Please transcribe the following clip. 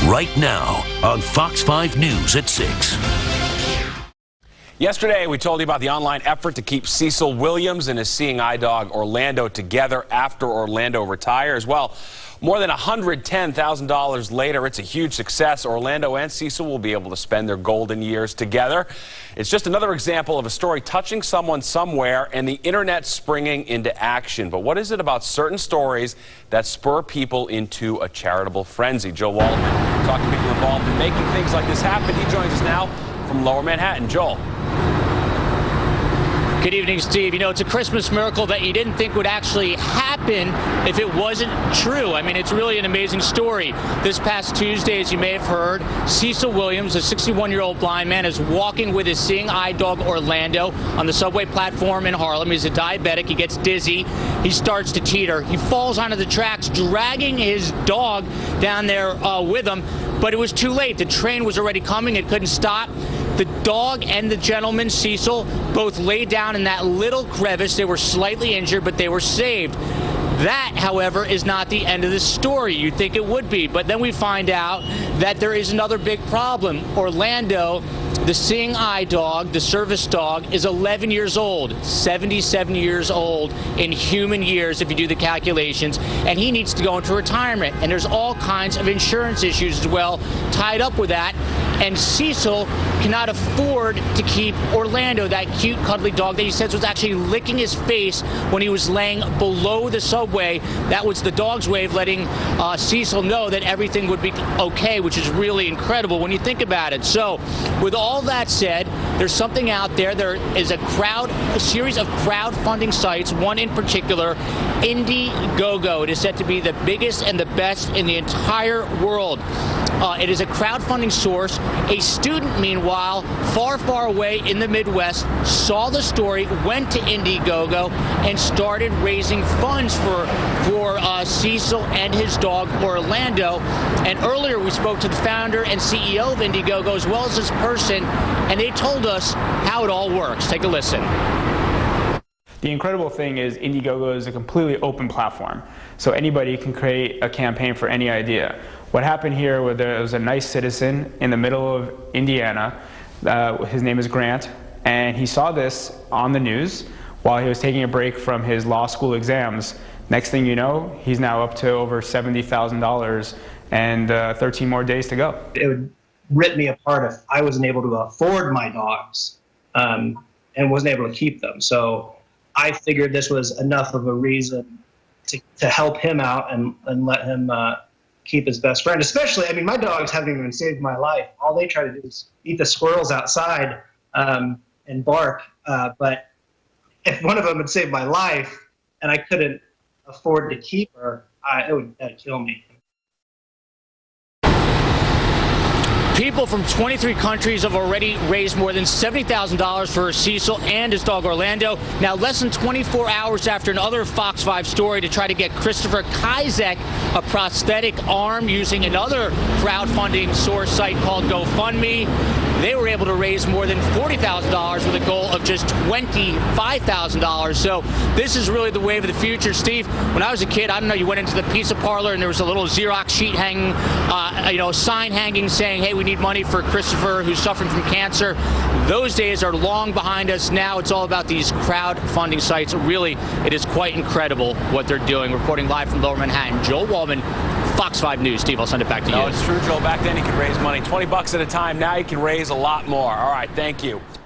right now on Fox 5 News at 6. Yesterday, we told you about the online effort to keep Cecil Williams and his seeing eye dog Orlando together after Orlando retires. Well, more than $110,000 later, it's a huge success. Orlando and Cecil will be able to spend their golden years together. It's just another example of a story touching someone somewhere and the internet springing into action. But what is it about certain stories that spur people into a charitable frenzy? Joel Waldman talked to people involved in making things like this happen. He joins us now from Lower Manhattan. Joel. Good evening, Steve. You know, it's a Christmas miracle that you didn't think would actually happen if it wasn't true. I mean, it's really an amazing story. This past Tuesday, as you may have heard, Cecil Williams, a 61-year-old blind man, is walking with his seeing eye dog Orlando on the subway platform in Harlem. He's a diabetic. He gets dizzy. He starts to teeter. He falls onto the tracks, dragging his dog down there with him. But it was too late. The train was already coming. It couldn't stop. The dog and the gentleman, Cecil, both laid down in that little crevice. They were slightly injured, but they were saved. That, however, is not the end of the story. You'd think it would be, but then we find out that there is another big problem. Orlando, the seeing eye dog, the service dog, is 11 years old, 77 years old in human years if you do the calculations, and he needs to go into retirement. And there's all kinds of insurance issues as well tied up with that. And Cecil cannot afford to keep Orlando, that cute, cuddly dog that he says was actually licking his face when he was laying below the subway. That was the dog's way of letting Cecil know that everything would be okay, which is really incredible when you think about it. So, with all that said, there's something out there. There is a series of crowdfunding sites, one in particular, IndieGoGo. It is said to be the biggest and the best in the entire world. It is a crowdfunding source. A student, meanwhile, far, far away in the Midwest, saw the story, went to IndieGoGo, and started raising funds for Cecil and his dog, Orlando. And earlier, we spoke to the founder and CEO of IndieGoGo, as well as this person, and they told us how it all works. Take a listen. The incredible thing is IndieGoGo is a completely open platform, so anybody can create a campaign for any idea. What happened here was there was a nice citizen in the middle of Indiana, his name is Grant, and he saw this on the news while he was taking a break from his law school exams. Next thing you know, he's now up to over $70,000 and 13 more days to go. It would rip me apart if I wasn't able to afford my dogs and wasn't able to keep them. So I figured this was enough of a reason to help him out and let him keep his best friend. Especially, I mean, my dogs haven't even saved my life. All they try to do is eat the squirrels outside and bark. But if one of them had saved my life and I couldn't afford to keep her, that'd kill me. People from 23 countries have already raised more than $70,000 for Cecil and his dog Orlando. Now, less than 24 hours after another Fox 5 story to try to get Christopher Kizek a prosthetic arm using another crowdfunding source site called GoFundMe, they were able to raise more than $40,000 with a goal of just $25,000. So this is really the wave of the future. Steve, when I was a kid, I don't know, you went into the pizza parlor and there was a little Xerox sheet hanging, a sign hanging saying, hey, we need money for Christopher who's suffering from cancer. Those days are long behind us. Now it's all about these crowdfunding sites. Really, it is quite incredible what they're doing. Reporting live from Lower Manhattan, Joel Waldman, Fox 5 News. Steve, I'll send it back to you. No, it's true, Joel. Back then, you could raise money $20 at a time. Now you can raise a lot more. All right, thank you.